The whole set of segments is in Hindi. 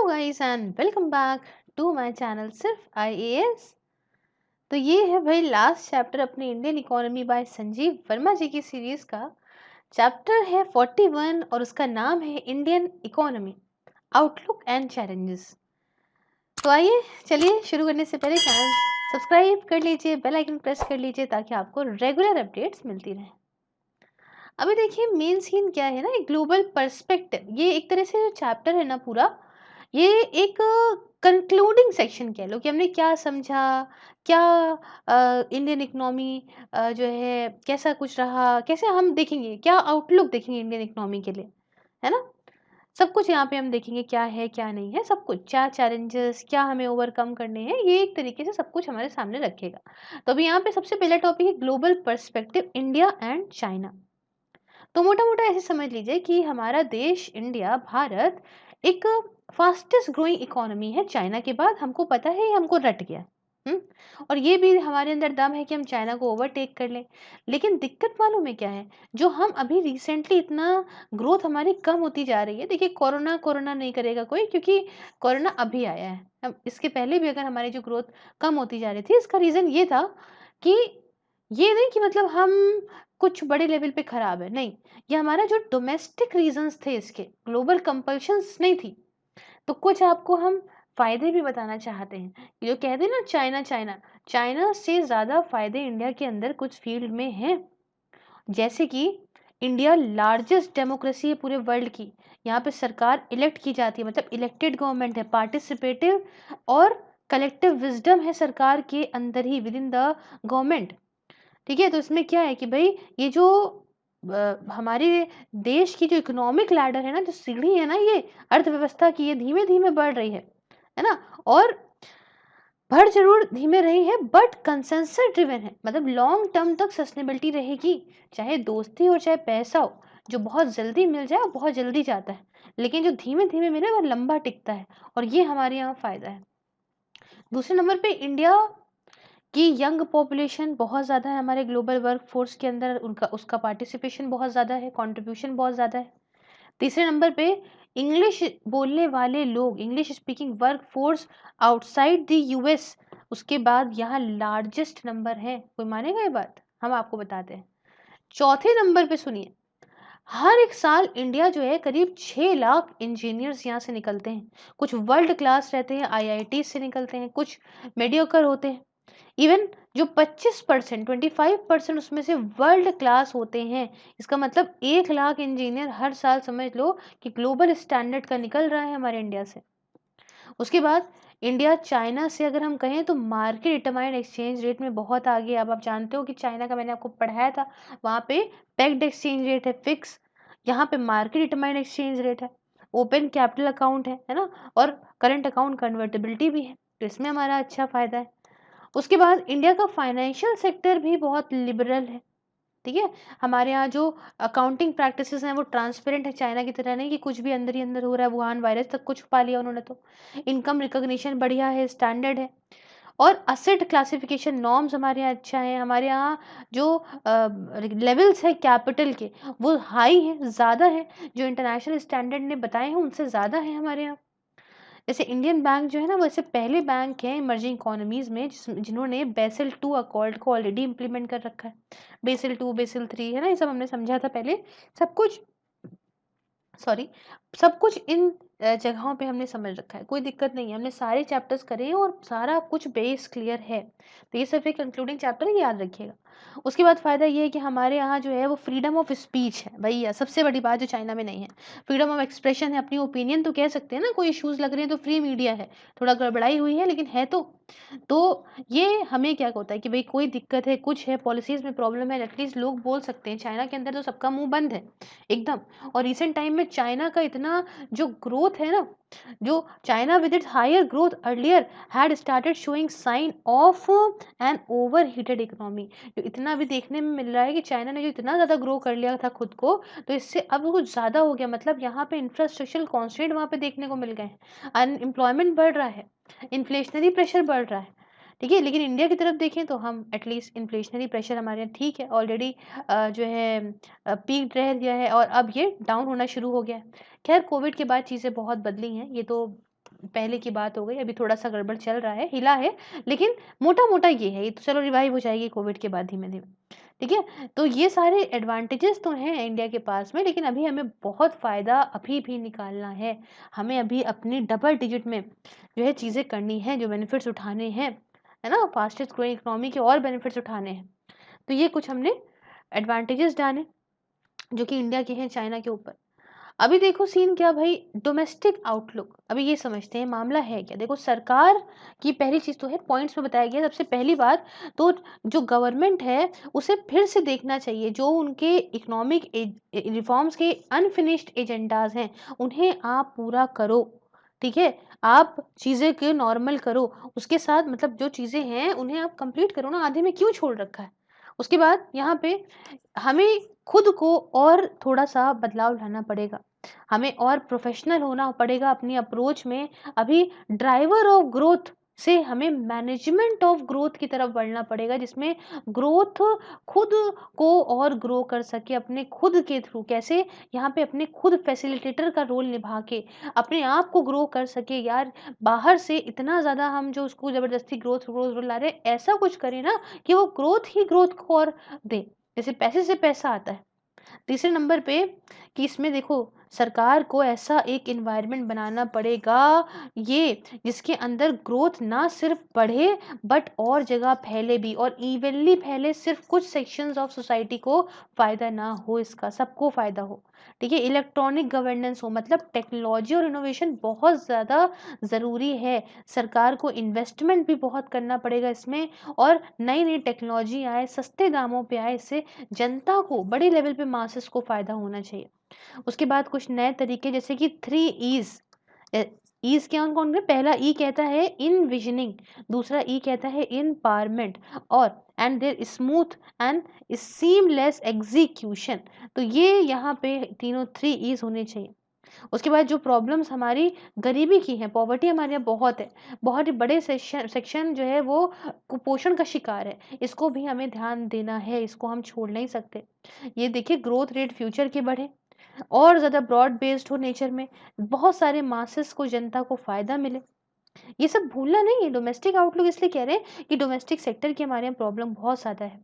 Hello guys and welcome back to my channel Sirf IAS. तो ये है भाई लास्ट चैप्टर अपनी Indian economy by Sanjeev Verma ji की सीरीज का। चैप्टर है 41 और उसका नाम है Indian economy outlook and challenges. तो आइए चलिए शुरू करने से पहले चैनल सब्सक्राइब कर लीजिए, बेल आइकन प्रेस कर लीजिए ताकि आपको रेगुलर अपडेट्स मिलती रहे। अभी देखिए मेन सीन क्या है ना, एक ग्लोबल पर्सपेक्टिव। ये एक तरह से जो चैप्टर है ना पूरा, ये एक कंक्लूडिंग सेक्शन कह लो कि हमने क्या समझा, क्या इंडियन इकोनॉमी जो है कैसा कुछ रहा, कैसे हम देखेंगे, क्या आउटलुक देखेंगे इंडियन इकोनॉमी के लिए, है ना। सब कुछ यहाँ पे हम देखेंगे क्या है क्या नहीं है, सब कुछ क्या चैलेंजेस, क्या हमें ओवरकम करने हैं, ये एक तरीके से सब कुछ हमारे सामने रखेगा। तो अभी यहाँ पे सबसे पहला टॉपिक है global perspective, India and China. तो मोटा मोटा ऐसे समझ लीजिए कि हमारा देश इंडिया, भारत एक फास्टेस्ट ग्रोइंग इकोनॉमी है चाइना के बाद। हमको पता है, ये हमको रट गया। हम्म और ये भी हमारे अंदर दम है कि हम चाइना को ओवरटेक कर लें। लेकिन दिक्कत मालूम में क्या है, जो हम अभी रिसेंटली इतना ग्रोथ हमारी कम होती जा रही है। देखिए कोरोना कोरोना नहीं करेगा कोई, क्योंकि कोरोना अभी आया है। हम इसके पहले भी अगर हमारी जो ग्रोथ कम होती जा रही थी, इसका रीजन ये था कि ये नहीं कि मतलब हम कुछ बड़े लेवल पे खराब है, नहीं। ये हमारा जो डोमेस्टिक रीजंस थे, इसके ग्लोबल कंपल्शंस नहीं थी। तो कुछ आपको हम फायदे भी बताना चाहते हैं। ये जो कहते हैं ना चाइना चाइना, चाइना से ज्यादा फायदे इंडिया के अंदर कुछ फील्ड में हैं। जैसे कि इंडिया लार्जेस्ट डेमोक्रेसी है पूरे वर्ल्ड की। यहाँ पे सरकार इलेक्ट की जाती है, मतलब इलेक्टेड गवर्नमेंट है, पार्टिसिपेटिव और कलेक्टिव विजडम है सरकार के अंदर ही, विद इन द गवर्नमेंट। ठीक है। तो इसमें क्या है कि भाई ये जो हमारे देश की जो इकोनॉमिक लैडर है ना, जो सीढ़ी है ना, ये अर्थव्यवस्था की, ये धीमे धीमे बढ़ रही है ना। और बढ़ जरूर धीमे रही है, बट कंसेंसस ड्रिवन है, मतलब लॉन्ग टर्म तक सस्टेनेबिलिटी रहेगी। चाहे दोस्ती हो चाहे पैसा हो, जो बहुत जल्दी मिल जाए बहुत जल्दी जाता है, लेकिन जो धीमे धीमे मिले वो लंबा टिकता है। और ये हमारे यहाँ फायदा है। दूसरे नंबर पे इंडिया कि यंग पॉपुलेशन बहुत ज़्यादा है हमारे ग्लोबल वर्क फोर्स के अंदर, उनका उसका पार्टिसिपेशन बहुत ज़्यादा है, कंट्रीब्यूशन बहुत ज़्यादा है। तीसरे नंबर पे इंग्लिश बोलने वाले लोग, English speaking work force outside the US, उसके बाद यहाँ लार्जेस्ट नंबर है। कोई मानेगा ये बात? हम आपको बताते हैं। चौथे नंबर पे सुनिए, हर एक साल इंडिया जो है करीब 6 लाख इंजीनियर्स यहाँ से निकलते हैं। कुछ वर्ल्ड क्लास रहते हैं, आईआईटी से निकलते हैं, कुछ मेडियोकर होते हैं। इवन जो 25%, 25% उसमें से वर्ल्ड क्लास होते हैं। इसका मतलब 1 लाख इंजीनियर हर साल, समझ लो कि ग्लोबल स्टैंडर्ड का निकल रहा है हमारे इंडिया से। उसके बाद इंडिया चाइना से अगर हम कहें तो मार्केट डिटरमाइंड एक्सचेंज रेट में बहुत आगे है। अब आप जानते हो कि चाइना का मैंने आपको पढ़ाया था, वहाँ पे पेग्ड एक्सचेंज रेट है फिक्स, यहाँ पे मार्केट डिटरमाइंड एक्सचेंज रेट है, ओपन कैपिटल अकाउंट है ना, और करंट अकाउंट कन्वर्टेबिलिटी भी है। तो इसमें हमारा अच्छा फायदा है। उसके बाद इंडिया का फाइनेंशियल सेक्टर भी बहुत लिबरल है। ठीक है। हमारे यहाँ जो अकाउंटिंग प्रैक्टिसेस हैं वो ट्रांसपेरेंट है, चाइना की तरह नहीं कि कुछ भी अंदर ही अंदर हो रहा है, वुहान वायरस तक कुछ छुपा लिया उन्होंने। तो इनकम रिकॉग्निशन बढ़िया है, स्टैंडर्ड है। और असेट क्लासिफिकेशन नॉर्म्स हमारे यहाँ अच्छा है। हमारे यहाँ जो लेवल्स है कैपिटल के, वो हाई है, ज़्यादा है, जो इंटरनेशनल स्टैंडर्ड ने बताए हैं उनसे ज़्यादा है हमारे यहाँ। जैसे इंडियन बैंक जो है ना, वैसे पहले बैंक है इमर्जिंग इकोनॉमीज में जिन्होंने बेसल टू अकॉर्ड को ऑलरेडी इम्प्लीमेंट कर रखा है। बेसल टू, बेसल थ्री, है ना, ये सब हमने समझा था पहले। सब कुछ, सॉरी, सब कुछ इन जगहों पे हमने समझ रखा है, कोई दिक्कत नहीं है। हमने सारे चैप्टर्स करे हैं और सारा कुछ बेस क्लियर है। तो ये सिर्फ एक कंक्लूडिंग चैप्टर है, याद रखिएगा। उसके बाद फायदा ये है कि हमारे यहाँ जो है वो फ्रीडम ऑफ स्पीच है भैया, सबसे बड़ी बात जो चाइना में नहीं है। फ्रीडम ऑफ एक्सप्रेशन है, अपनी ओपिनियन तो कह सकते हैं ना, कोई इश्यूज लग रहे हैं तो फ्री मीडिया है, थोड़ा गड़बड़ाई हुई है लेकिन है तो ये हमें क्या होता है कि भाई कोई दिक्कत है, कुछ है, पॉलिसीज में प्रॉब्लम है, एटलीस्ट लोग बोल सकते हैं। चाइना के अंदर तो सबका मुंह बंद है एकदम। और रिसेंट टाइम में चाइना का इतना जो ग्रोथ है ना, जो China with its higher growth earlier had started showing sign of an over heated economy. जो इतना भी देखने में मिल रहा है कि चाइना ने जो इतना ज़्यादा ग्रो कर लिया था खुद को, तो इससे अब कुछ ज़्यादा हो गया। मतलब यहाँ पे इंफ्रास्ट्रक्चरल कॉन्स्टेंट वहाँ पे देखने को मिल गए हैं, अनएम्प्लॉयमेंट बढ़ रहा है, इन्फ्लेशनरी प्रेशर बढ़ रहा है। ठीक है। लेकिन इंडिया की तरफ देखें तो हम एटलीस्ट इन्फ्लेशनरी प्रेशर हमारे यहाँ ठीक है, ऑलरेडी जो है पीक रह गया है और अब ये डाउन होना शुरू हो गया है। खैर कोविड के बाद चीज़ें बहुत बदली हैं, ये तो पहले की बात हो गई, अभी थोड़ा-सा गड़बड़ चल रहा है, हिला है, लेकिन मोटा-मोटा ये है, ये तो चलो रिवाइव हो जाएगी कोविड के बाद धीमे-धीमे, ठीक है? तो ये सारे एडवांटेजेस तो हैं इंडिया के पास में, लेकिन अभी हमें बहुत फ़ायदा अभी भी निकालना है। हमें अभी अपनी डबल डिजिट में जो है चीज़ें करनी है, जो बेनिफिट्स उठाने हैं, है ना? फास्टेस्ट ग्रोइंग इकोनॉमी के और बेनिफिट्स उठाने हैं। तो ये कुछ हमने एडवांटेजेस जाने, जो कि इंडिया के हैं चाइना के ऊपर। अभी देखो सीन क्या भाई, डोमेस्टिक आउटलुक, अभी ये समझते हैं मामला है क्या। देखो सरकार की पहली चीज तो है, पॉइंट्स में बताया गया सबसे पहली बात तो, जो गवर्नमेंट है उसे फिर से देखना चाहिए, जो उनके इकोनॉमिक रिफॉर्म्स के अनफिनिश्ड एजेंडाज हैं उन्हें आप पूरा करो, ठीक है? आप चीजें के नॉर्मल करो, उसके साथ मतलब जो चीजें हैं उन्हें आप कंप्लीट करो ना, आधे में क्यों छोड़ रखा है। उसके बाद यहाँ पे हमें खुद को और थोड़ा-सा बदलाव लाना पड़ेगा। हमें और प्रोफ़ेशनल होना पड़ेगा अपनी अप्रोच में। अभी ड्राइवर ऑफ ग्रोथ से हमें मैनेजमेंट ऑफ ग्रोथ की तरफ बढ़ना पड़ेगा, जिसमें ग्रोथ खुद को और ग्रो कर सके अपने खुद के थ्रू। कैसे? यहाँ पे अपने खुद फैसिलिटेटर का रोल निभा के अपने आप को ग्रो कर सके। यार, बाहर से इतना ज़्यादा हम जो उसको ज़बरदस्ती ग्रोथ, ग्रोथ, ग्रोथ ला रहे हैं, ऐसा कुछ करें ना कि वो ग्रोथ ही ग्रोथ को और दे। जैसे पैसे से पैसा आता है। तीसरे नंबर पे कि इसमें देखो सरकार को ऐसा एक एनवायरनमेंट बनाना पड़ेगा, ये जिसके अंदर ग्रोथ ना सिर्फ बढ़े बट और जगह फैले भी, और इवनली फैले। सिर्फ कुछ सेक्शंस ऑफ सोसाइटी को फायदा ना हो, इसका सबको फायदा हो, ठीक है? इलेक्ट्रॉनिक गवर्नेंस हो, मतलब टेक्नोलॉजी और इनोवेशन बहुत ज़्यादा ज़रूरी है। सरकार को इन्वेस्टमेंट भी बहुत करना पड़ेगा इसमें, और नई नई टेक्नोलॉजी आए, सस्ते दामों पे आए, इससे जनता को बड़े लेवल पे मासेस को फायदा होना चाहिए। उसके बाद कुछ नए तरीके, जैसे कि 3 ईज़। ईज़ क्या कौन है? पहला ई कहता है इनविजनिंग, दूसरा ई कहता है एम्पावरमेंट, और and there smooth and seamless execution. तो ये यहाँ पे तीनों 3 ईज़ होने चाहिए। उसके बाद जो प्रॉब्लम्स हमारी गरीबी की हैं, पॉवर्टी हमारे यहाँ बहुत है, बहुत ही बड़े सेक्शन जो है वो कुपोषण का शिकार है। इसको भी हमें ध्यान देना है, इसको हम छोड़ नहीं सकते। ये देखिए ग्रोथ रेट फ्यूचर के बढ़े, और ज़्यादा ब्रॉड बेस्ड हो नेचर में, बहुत सारे मासेस को, जनता को फ़ायदा मिले। ये सब भूलना नहीं है। डोमेस्टिक आउटलुक इसलिए कह रहे हैं कि डोमेस्टिक सेक्टर की हमारे यहाँ प्रॉब्लम बहुत ज़्यादा है।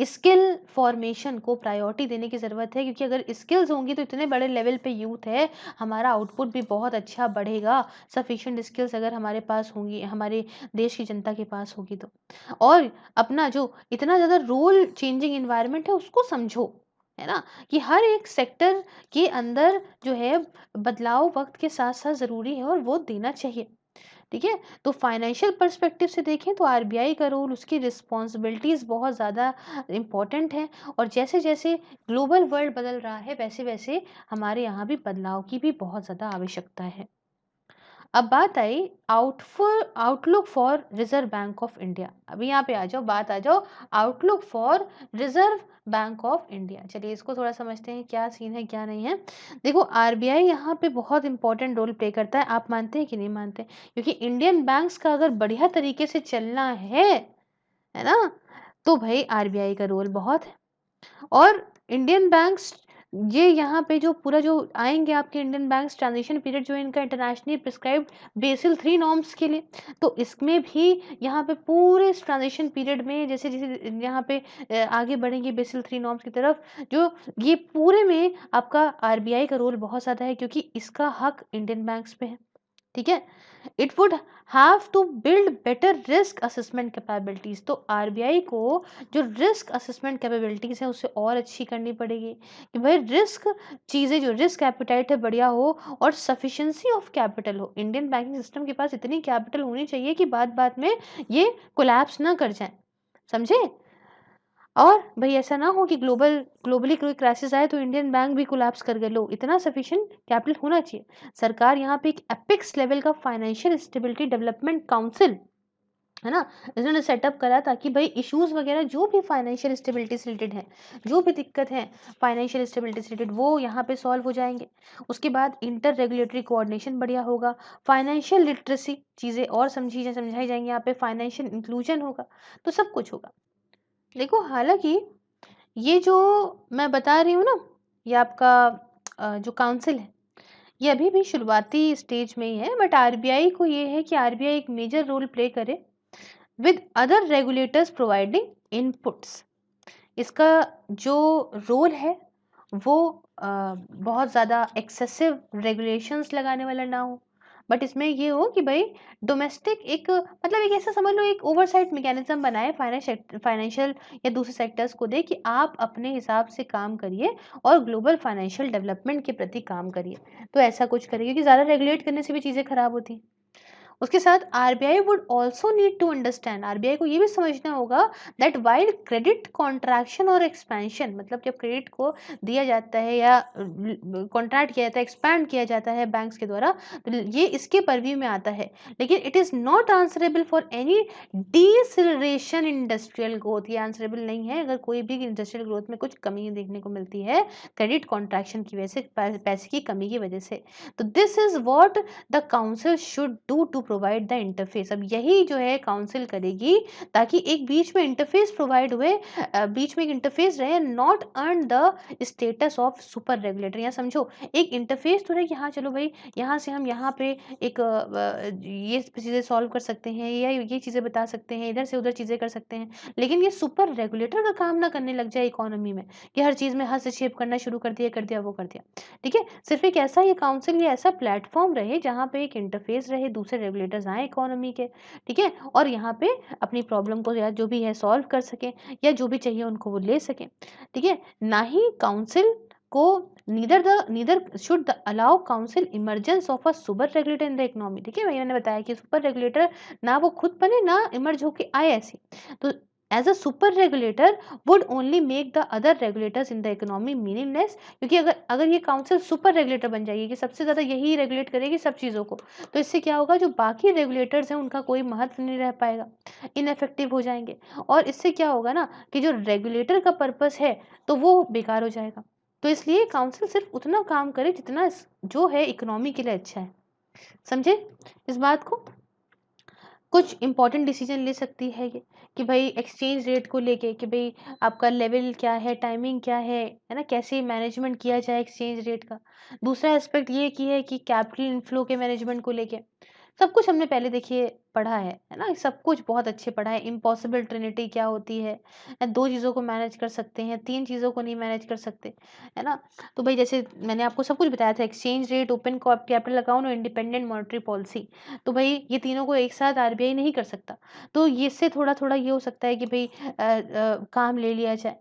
स्किल फॉर्मेशन को प्रायोरिटी देने की ज़रूरत है, क्योंकि अगर स्किल्स होंगी तो इतने बड़े लेवल पे यूथ है, हमारा आउटपुट भी बहुत अच्छा बढ़ेगा। सफिशिएंट स्किल्स अगर हमारे पास होंगी, हमारे देश की जनता के पास होगी तो। और अपना जो इतना ज़्यादा रोल चेंजिंग एनवायरनमेंट है उसको समझो, है ना? कि हर एक सेक्टर के अंदर जो है बदलाव वक्त के साथ साथ ज़रूरी है, और वो देना चाहिए, ठीक है? तो फाइनेंशियल पर्सपेक्टिव से देखें तो आरबीआई का रोल, उसकी रिस्पॉन्सिबिलिटीज़ बहुत ज़्यादा इम्पोर्टेंट है, और जैसे-जैसे ग्लोबल वर्ल्ड बदल रहा है, वैसे-वैसे हमारे यहाँ भी बदलाव की भी बहुत ज़्यादा आवश्यकता है। अब बात आई outlook for reserve bank of India. अभी यहाँ पे आ जाओ, बात आ जाओ outlook for reserve bank of India. चलिए इसको थोड़ा समझते हैं, क्या सीन है क्या नहीं है। देखो आरबीआई यहाँ पे बहुत इंपॉर्टेंट रोल प्ले करता है, आप मानते हैं कि नहीं मानते? क्योंकि इंडियन बैंक्स का अगर बढ़िया तरीके से चलना है ना, तो भाई आरबीआई का रोल बहुत है। और इंडियन बैंक्स, ये यहाँ पे जो पूरा जो आएँगे आपके इंडियन बैंक्स, ट्रांज़िशन पीरियड जो है इनका इंटरनेशनली प्रिस्क्राइब्ड बेसिल 3 नॉर्म्स के लिए। तो इसमें भी यहाँ पे पूरे इस ट्रांज़िशन पीरियड में जैसे-जैसे यहाँ पे आगे बढ़ेंगे बेसिल 3 नॉर्म्स की तरफ, जो ये पूरे में आपका आरबीआई का रोल बहुत ज़्यादा है, क्योंकि इसका हक इंडियन बैंक्स पे है, ठीक है? It would have to build better risk assessment capabilities. तो आरबीआई को जो रिस्क असेसमेंट कैपेबिलिटीज है उसे और अच्छी करनी पड़ेगी, कि भाई रिस्क चीज़ें, जो रिस्क एपिटाइट है बढ़िया हो, और सफिशिएंसी ऑफ कैपिटल हो। इंडियन बैंकिंग सिस्टम के पास इतनी कैपिटल होनी चाहिए कि बात बात में ये कोलैप्स ना कर जाए, समझे? और भई ऐसा ना हो कि ग्लोबली कोई क्राइसिस आए तो इंडियन बैंक भी कोलैप्स कर गए। लो, इतना सफिशिएंट कैपिटल होना चाहिए। सरकार यहाँ पे एक एपिक्स लेवल का फाइनेंशियल स्टेबिलिटी डेवलपमेंट काउंसिल, है ना, इन्होंने सेटअप करा, ताकि भाई इश्यूज वगैरह जो भी फाइनेंशियल स्टेबिलिटी से रिलेटेड है, जो भी दिक्कत है फाइनेंशियल स्टेबिलिटी से रिलेटेड, वो यहाँ पे सॉल्व हो जाएंगे। उसके बाद इंटर रेगुलेटरी कोऑर्डिनेशन बढ़िया होगा, फाइनेंशियल लिटरेसी चीज़ें और समझाई जाएंगी, यहाँ पे फाइनेंशियल इंक्लूजन होगा, तो सब कुछ होगा। देखो हालांकि ये जो मैं बता रही हूँ ना, ये आपका जो काउंसिल है, ये अभी भी शुरुआती स्टेज में ही है, बट आरबीआई को ये है कि आरबीआई एक मेजर रोल प्ले करे with other regulators providing inputs. इसका जो रोल है वो बहुत ज़्यादा एक्सेसिव रेगुलेशंस लगाने वाला ना हो, बट इसमें ये हो कि भाई डोमेस्टिक एक मतलब एक ऐसा समझ लो एक ओवरसाइट मैकेनिज्म बनाए फाइनेंशियल या दूसरे सेक्टर्स को दे कि आप अपने हिसाब से काम करिए और ग्लोबल फाइनेंशियल डेवलपमेंट के प्रति काम करिए। तो ऐसा कुछ करिए, क्योंकि ज़्यादा रेगुलेट करने से भी चीज़ें खराब होती हैं। उसके साथ RBI would also need to understand, RBI को ये भी समझना होगा दैट वाइल क्रेडिट कॉन्ट्रैक्शन और एक्सपेंशन, मतलब जब क्रेडिट को दिया जाता है या कॉन्ट्रैक्ट किया जाता है, एक्सपैंड किया जाता है बैंक्स के द्वारा, तो ये इसके परव्यू में आता है। लेकिन it is not answerable for any deceleration industrial growth, ये आंसरेबल नहीं है अगर कोई भी इंडस्ट्रियल ग्रोथ में कुछ कमी देखने को मिलती है क्रेडिट कॉन्ट्रैक्शन की वजह से, पैसे की कमी की वजह से। तो this is what the council should do to provide the interface. अब यही जो है काउंसिल करेगी ताकि एक बीच में इंटरफेस प्रोवाइड हुए, बीच में एक इंटरफेस रहे, not earn the status of super regulator. यहाँ समझो एक इंटरफेस तो रहे कि हाँ चलो भाई यहाँ से हम यहाँ पे एक ये चीज़ें सॉल्व कर सकते हैं या ये चीज़ें बता सकते हैं, इधर से उधर चीज़ें कर सकते हैं, लेकिन ये सुपर रेगुलेटर का काम ना करने लग जाए इकोनॉमी में कि हर चीज़ में हस्तक्षेप करना शुरू कर दिया वो कर दिया। ठीक है, सिर्फ एक ऐसा ये काउंसिल या ऐसा प्लेटफॉर्म रहे जहाँ पे एक इंटरफेस रहे, दूसरे रेगुलेटर्स आए इकोनॉमी के, ठीक है, और यहाँ पे अपनी प्रॉब्लम को या जो भी है सॉल्व कर सकें या जो भी चाहिए उनको वो ले सकें। ठीक है, ना ही काउंसिल को neither should allow council emergence of a super regulator in the economy. ठीक है, वही मैंने बताया कि सुपर रेगुलेटर ना वो खुद बने ना इमर्ज होके आए ऐसे। तो as a super regulator would only make the other regulators in the economy meaningless, क्योंकि अगर अगर ये काउंसिल सुपर रेगुलेटर बन जाएगी कि सबसे ज़्यादा यही रेगुलेट करेगी सब चीज़ों को, तो इससे क्या होगा जो बाकी रेगुलेटर्स हैं उनका कोई महत्व नहीं रह पाएगा, इनफेक्टिव हो जाएंगे। और इससे क्या होगा ना कि जो रेगुलेटर का पर्पस है तो वो बेकार हो जाएगा। तो इसलिए काउंसिल सिर्फ उतना काम करे जितना जो है इकोनॉमी के लिए अच्छा है। समझे इस बात को? कुछ इंपॉर्टेंट डिसीजन ले सकती है ये कि भाई एक्सचेंज रेट को लेके कि भाई आपका लेवल क्या है, टाइमिंग क्या है ना, कैसे मैनेजमेंट किया जाए एक्सचेंज रेट का। दूसरा एस्पेक्ट ये की है कि कैपिटल इनफ्लो के मैनेजमेंट को लेके सब कुछ हमने पहले देखिए पढ़ा है ना, सब कुछ बहुत अच्छे पढ़ा है। इम्पॉसिबल ट्रिनिटी क्या होती है, दो चीज़ों को मैनेज कर सकते हैं, तीन चीज़ों को नहीं मैनेज कर सकते, है ना। तो भाई जैसे मैंने आपको सब कुछ बताया था, exchange rate, open capital account और इंडिपेंडेंट मॉनेटरी पॉलिसी, तो भाई ये तीनों को एक साथ आरबीआई नहीं कर सकता। तो ये इससे थोड़ा थोड़ा ये हो सकता है कि भाई काम ले लिया जाए।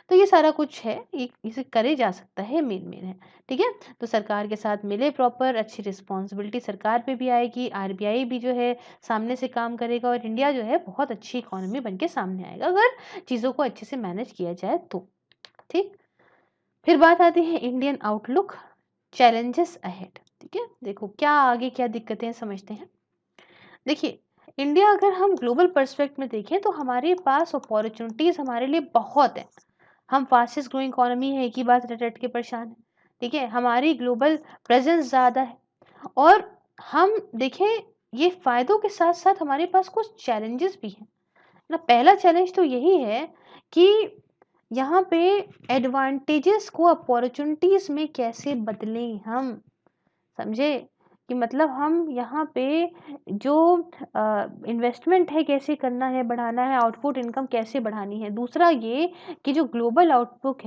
तो ये सारा कुछ है, इसे करे जा सकता है, मेन है। ठीक है, तो सरकार के साथ मिले प्रॉपर, अच्छी रिस्पॉन्सिबिलिटी सरकार पे भी आएगी, आरबीआई भी जो है सामने से काम करेगा और इंडिया जो है बहुत अच्छी इकोनॉमी बन के सामने आएगा अगर चीज़ों को अच्छे से मैनेज किया जाए तो। ठीक, फिर बात आती है इंडियन आउटलुक, चैलेंजेस अहेड। ठीक है, देखो क्या आगे क्या दिक्कतें हैं समझते हैं। देखिए इंडिया अगर हम ग्लोबल पर्सपेक्ट में देखें तो हमारे पास अपॉर्चुनिटीज़ हमारे लिए बहुत है। हम फास्टेस्ट ग्रोइंग इकोनॉमी है, एक ही बात रट रट के परेशान है। ठीक है, हमारी ग्लोबल प्रेजेंस ज़्यादा है और हम देखें ये फ़ायदों के साथ साथ हमारे पास कुछ चैलेंजेस भी हैं ना। पहला चैलेंज तो यही है कि यहाँ पे एडवांटेजेस को अपॉर्चुनिटीज़ में कैसे बदलें हम, समझे कि मतलब हम यहाँ पे जो इन्वेस्टमेंट है कैसे करना है, बढ़ाना है, आउटपुट इनकम कैसे बढ़ानी है। दूसरा ये कि जो ग्लोबल आउटलुक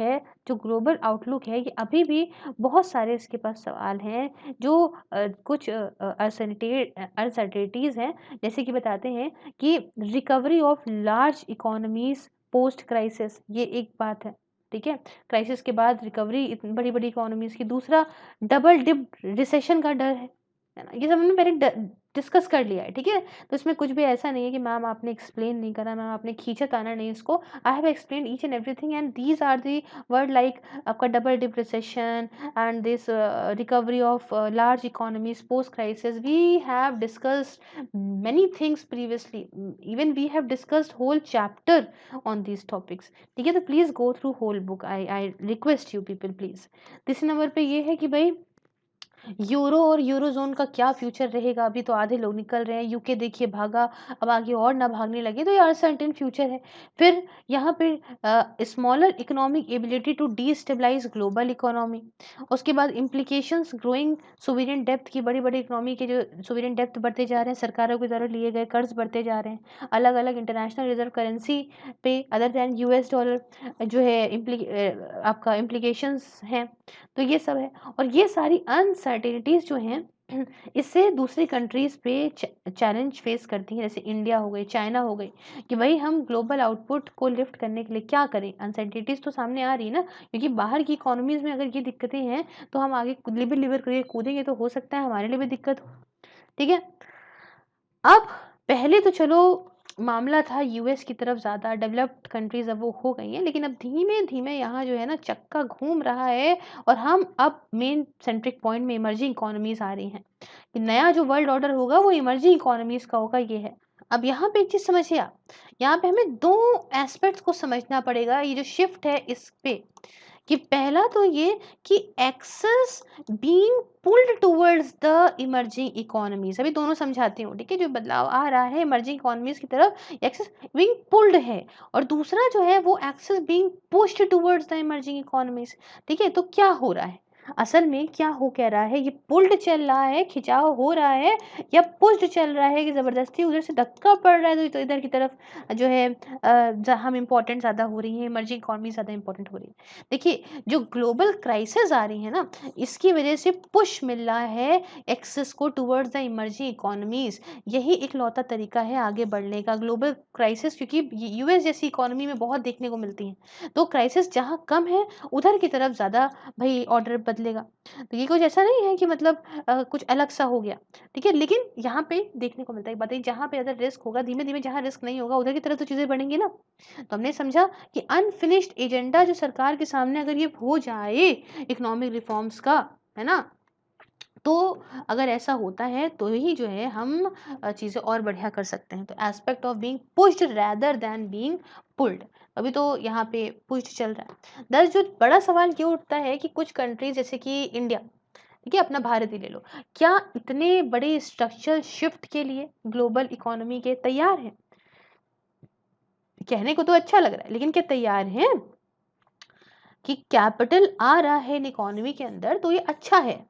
है ये अभी भी बहुत सारे इसके पास सवाल हैं, जो कुछ अनसर्टेनिटीज़ हैं। जैसे कि बताते हैं कि recovery of large economies post crisis, ये एक बात है। ठीक है, क्राइसिस के बाद रिकवरी बड़ी बड़ी इकोनॉमीज की। दूसरा डबल डिप रिसेशन का डर है ना, ये सब हमने पहले डिस्कस कर लिया है। ठीक है, तो इसमें कुछ भी ऐसा नहीं है कि मैम आपने एक्सप्लेन नहीं करा, मैम आपने खींचा ताना नहीं इसको। I have explain each and everything and these are the word like आपका double dip recession and this recovery of large economies post crisis. We have discussed many things previously, even we have discussed whole chapter on these topics। ठीक है, तो please go through whole book, I request you people please. तीसरे नंबर पे ये है कि भाई यूरो और यूरोज़ोन का क्या फ्यूचर रहेगा? अभी तो आधे लोग निकल रहे हैं, यूके देखिए भागा, अब आगे और ना भागने लगे, तो ये अनसर्टेन फ्यूचर है। फिर यहाँ पे smaller economic ability to destabilise global economy, उसके बाद इम्प्लीकेशंस ग्रोइंग सोवरेन डेब्ट की, बड़ी-बड़ी इकोनॉमी के जो सोवरेन डेब्ट बढ़ते जा रहे हैं, सरकारों के द्वारा लिए गए कर्ज़ बढ़ते जा रहे हैं, अलग-अलग इंटरनेशनल रिज़र्व करेंसी पे अदर दैन यूएस डॉलर जो है आपका इम्प्लीकेशंस हैं, तो ये सब है। और ये सारी अनसर्टेनिटीज़ जो हैं इससे दूसरी कंट्रीज़ पे चैलेंज फेस करती हैं, जैसे इंडिया हो गई, चाइना हो गई, कि भाई हम ग्लोबल आउटपुट को लिफ्ट करने के लिए क्या करें? अनसर्टेनिटीज़ तो सामने आ रही है ना, क्योंकि बाहर की इकोनॉमीज़ में अगर ये दिक्कतें हैं, तो हम आगे लिवर करके कूदेंगे तो हो सकता है हमारे लिए भी दिक्कत हो। ठीक है? अब पहले तो चलो मामला था यूएस की तरफ ज़्यादा, डेवलप्ड कंट्रीज़ अब वो हो गई हैं, लेकिन अब धीमे-धीमे यहाँ जो है ना चक्का घूम रहा है और हम अब मेन सेंट्रिक पॉइंट में इमर्जिंग इकोनॉमीज़ आ रही हैं। कि नया जो वर्ल्ड ऑर्डर होगा वो इमर्जिंग इकोनॉमीज़ का होगा, ये है। अब यहाँ पे एक चीज़ समझिए आप, यहाँ पे हमें 2 एस्पेक्ट्स को समझना पड़ेगा, ये जो शिफ्ट है इस पे। कि पहला तो ये कि access being pulled towards the emerging economies, अभी दोनों समझाती हूँ, ठीक है। जो बदलाव आ रहा है इमर्जिंग इकोनॉमीज की तरफ, एक्सेस बीइंग पुल्ड है, और दूसरा जो है वो access being pushed towards the emerging economies. ठीक है, तो क्या हो रहा है असल में, क्या हो कह रहा है, ये पुल्ड चल रहा है, खिंचाव हो रहा है, या पुश्ड चल रहा है कि जबरदस्ती उधर से धक्का पड़ रहा है, तो इधर की तरफ जो है हम इम्पोर्टेंट ज़्यादा हो रही है, इमर्जिंग इकोनॉमी ज़्यादा इंपॉर्टेंट हो रही है। देखिए, जो ग्लोबल क्राइसिस आ रही है ना, इसकी वजह से पुश मिल रहा है एक्सेस को टुवर्ड्स द इमर्जिंग इकोनॉमीज। यही एक लौता तरीका है आगे बढ़ने का। ग्लोबल क्राइसिस क्योंकि यूएस जैसी इकोनॉमी में बहुत देखने को मिलती है, तो क्राइसिस जहाँ कम है उधर की तरफ ज़्यादा भाई ऑर्डर बदलेगा। तो ये कुछ ऐसा नहीं है कि मतलब कुछ अलग सा हो गया, ठीक है। लेकिन यहाँ पे देखने को मिलता है, बताइए, जहाँ पे अगर रिस्क होगा, धीमे धीमे जहाँ रिस्क नहीं होगा उधर की तरफ तो चीज़ें बढ़ेंगी ना। तो हमने समझा कि अनफिनिश्ड एजेंडा जो सरकार के सामने अगर ये हो जाए इकोनॉमिक रिफॉर्म्स का, है ना, तो अगर ऐसा होता है तो ही जो है हम चीज़ें और बढ़िया कर सकते हैं। तो aspect of being pushed rather than being pulled, अभी तो यहाँ पे पुश्ड चल रहा है। दस जो बड़ा सवाल ये उठता है कि कुछ कंट्रीज जैसे कि इंडिया, ठीक है, अपना भारत ही ले लो, क्या इतने बड़े स्ट्रक्चरल शिफ्ट के लिए ग्लोबल इकोनॉमी के तैयार हैं? कहने को तो अच्छा लग रहा है, लेकिन क्या तैयार हैं? कि कैपिटल आ रहा है इन इकोनॉमी के अंदर तो ये अच्छा है,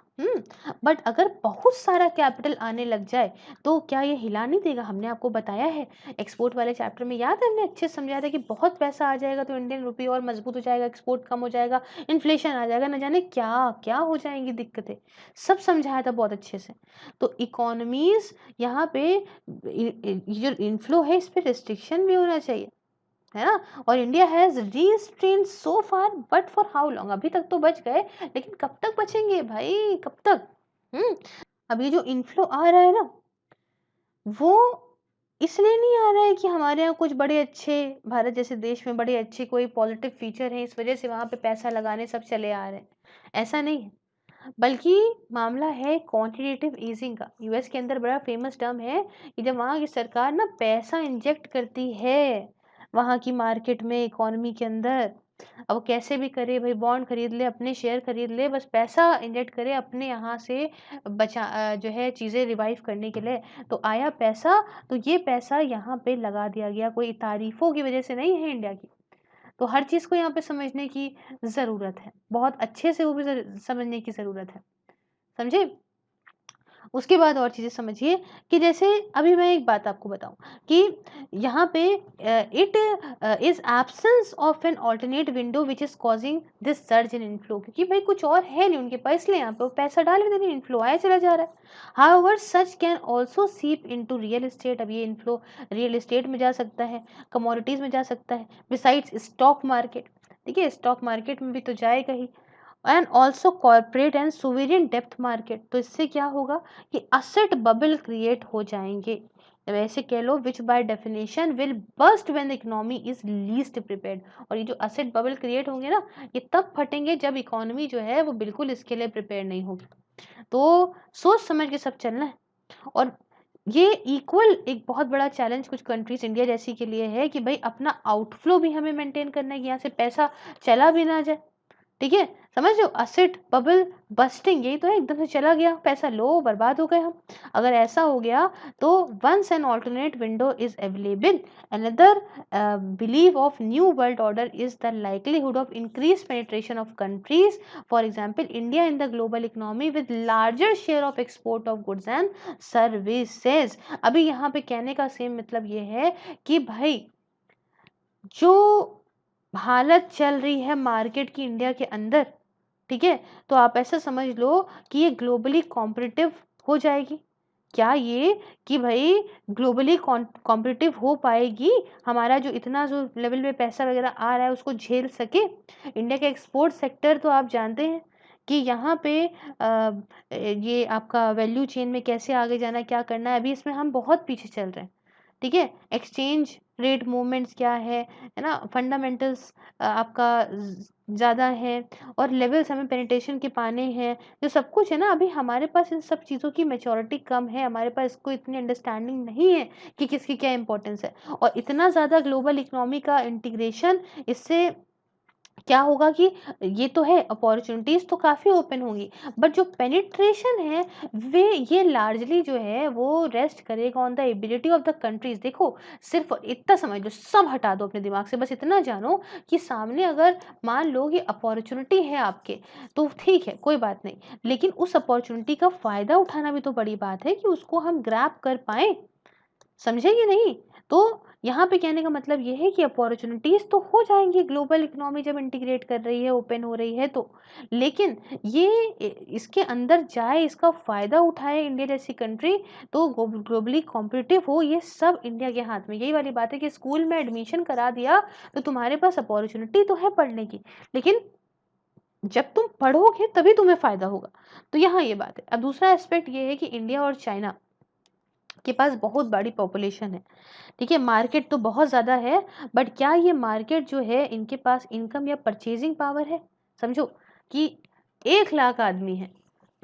बट अगर बहुत सारा कैपिटल आने लग जाए तो क्या ये हिला नहीं देगा? हमने आपको बताया है एक्सपोर्ट वाले चैप्टर में, याद है, हमने अच्छे से समझाया था कि बहुत पैसा आ जाएगा तो इंडियन रुपी और मजबूत हो जाएगा, एक्सपोर्ट कम हो जाएगा, इन्फ्लेशन आ जाएगा, न जाने क्या क्या हो जाएंगी दिक्कतें, सब समझाया था बहुत अच्छे से। तो इकोनॉमीज यहाँ पे ये जो इनफ्लो है इस पे रिस्ट्रिक्शन भी होना चाहिए, है ना। और India has रीस्ट्रेन so far, but for how long, अभी तक तो बच गए, लेकिन कब तक बचेंगे भाई, कब तक? हम्म अब ये जो इन्फ्लो आ रहा है ना, वो इसलिए नहीं आ रहा है कि हमारे यहाँ कुछ बड़े अच्छे, भारत जैसे देश में बड़े अच्छे कोई पॉजिटिव फीचर है इस वजह से वहां पे पैसा लगाने सब चले आ रहे हैं, ऐसा नहीं है। बल्कि मामला है क्वांटिटेटिव ईजिंग का। यूएस के अंदर बड़ा फेमस टर्म है कि जब वहाँ की सरकार ना पैसा इंजेक्ट करती है वहाँ की मार्केट में, इकोनॉमी के अंदर, अब वो कैसे भी करे भाई, बॉन्ड खरीद ले, अपने शेयर खरीद ले, बस पैसा इंजेक्ट करे अपने यहाँ से जो है चीज़ें रिवाइव करने के लिए, तो आया पैसा, तो ये पैसा यहाँ पे लगा दिया गया, कोई तारीफों की वजह से नहीं है इंडिया की। तो हर चीज़ को यहाँ पे समझने की ज़रूरत है, बहुत अच्छे से वो भी समझने की ज़रूरत है, समझे। उसके बाद और चीज़ें समझिए कि जैसे अभी मैं एक बात आपको बताऊं कि यहाँ पे it is absence of N alternate window which is causing this surge in inflow, क्योंकि भाई कुछ और है नहीं उनके पास, इसलिए यहाँ पे वो पैसा डाल भी दे रहे, इनफ्लो आया चला जा रहा है। हाउएवर सच कैन ऑल्सो सीप इनटू रियल एस्टेट, अब ये इनफ्लो रियल एस्टेट में जा सकता है, कमोडिटीज में जा सकता है, बिसाइड्स स्टॉक मार्केट, ठीक है, स्टॉक मार्केट में भी तो जाएगा ही, and also corporate and sovereign डेप्थ मार्केट। तो इससे क्या होगा कि असेट बबल क्रिएट हो जाएंगे, वैसे कह लो, which by definition will bust when the economy is least prepared. और ये जो असेट बबल क्रिएट होंगे ना, ये तब फटेंगे जब इकोनॉमी जो है वो बिल्कुल इसके लिए प्रिपेयर नहीं होगी। तो सोच समझ के सब चलना है। और ये इक्वल एक बहुत बड़ा चैलेंज कुछ कंट्रीज इंडिया जैसी के लिए है कि भाई अपना आउटफ्लो भी हमें मेंटेन करना है कि यहाँ से पैसा चला भी ना जाए, ठीक है, समझ रहे हो? एसेट बबल बस्टिंग, यही तो है, एकदम से चला गया पैसा, लो बर्बाद हो गए हम। अगर ऐसा हो गया तो once an alternate window is available, another believe of new world order is the likelihood of increase penetration of countries, for example India in the global economy with larger share of export of goods and services. अभी यहाँ पे कहने का सेम मतलब ये है कि भाई जो हालत चल रही है मार्केट की इंडिया के अंदर, ठीक है, तो आप ऐसा समझ लो कि ये ग्लोबली कॉम्पिटिटिव हो जाएगी। क्या ये कि भाई ग्लोबली कॉम्पिटिटिव हो पाएगी, हमारा जो इतना जो लेवल पे पैसा वगैरह आ रहा है उसको झेल सके? इंडिया का एक्सपोर्ट सेक्टर तो आप जानते हैं कि यहाँ पे ये आपका वैल्यू चेन में कैसे आगे जाना है, क्या करना है, अभी इसमें हम बहुत पीछे चल रहे हैं। ठीक है, एक्सचेंज रेट मूवमेंट्स क्या है ना, फंडामेंटल्स आपका ज़्यादा है, और लेवल्स हमें पेनिट्रेशन के पाने हैं, जो सब कुछ है ना, अभी हमारे पास इन सब चीज़ों की मैच्योरिटी कम है, हमारे पास इसको इतनी अंडरस्टैंडिंग नहीं है कि किसकी क्या इंपॉर्टेंस है। और इतना ज़्यादा ग्लोबल इकोनॉमी का इंटीग्रेशन, इससे क्या होगा कि ये तो है, अपॉर्चुनिटीज़ तो काफ़ी ओपन होंगी, बट जो पेनिट्रेशन है वे ये लार्जली जो है वो रेस्ट करेगा on the ability of the countries. देखो, सिर्फ इतना समझ लो, सब हटा दो अपने दिमाग से, बस इतना जानो कि सामने अगर मान लो ये अपॉर्चुनिटी है आपके, तो ठीक है, कोई बात नहीं, लेकिन उस अपॉर्चुनिटी का फ़ायदा उठाना भी तो बड़ी बात है कि उसको हम ग्रैब कर पाएँ। समझे कि नहीं? तो यहाँ पे कहने का मतलब ये है कि अपॉर्चुनिटीज़ तो हो जाएँगी, ग्लोबल इकोनॉमी जब इंटीग्रेट कर रही है, ओपन हो रही है तो। लेकिन ये इसके अंदर जाए, इसका फ़ायदा उठाए इंडिया जैसी कंट्री, तो ग्लोबली कॉम्पिटिटिव हो, ये सब इंडिया के हाथ में। यही वाली बात है कि स्कूल में एडमिशन करा दिया, तो तुम्हारे पास अपॉर्चुनिटी तो है पढ़ने की, लेकिन जब तुम पढ़ोगे तभी तुम्हें फ़ायदा होगा। तो यहाँ ये बात है। अब दूसरा एस्पेक्ट ये है कि इंडिया और चाइना के पास बहुत बड़ी पॉपुलेशन है। ठीक है, मार्केट तो बहुत ज़्यादा है, बट क्या ये मार्केट जो है इनके पास इनकम या परचेजिंग पावर है? समझो कि 1 लाख आदमी है,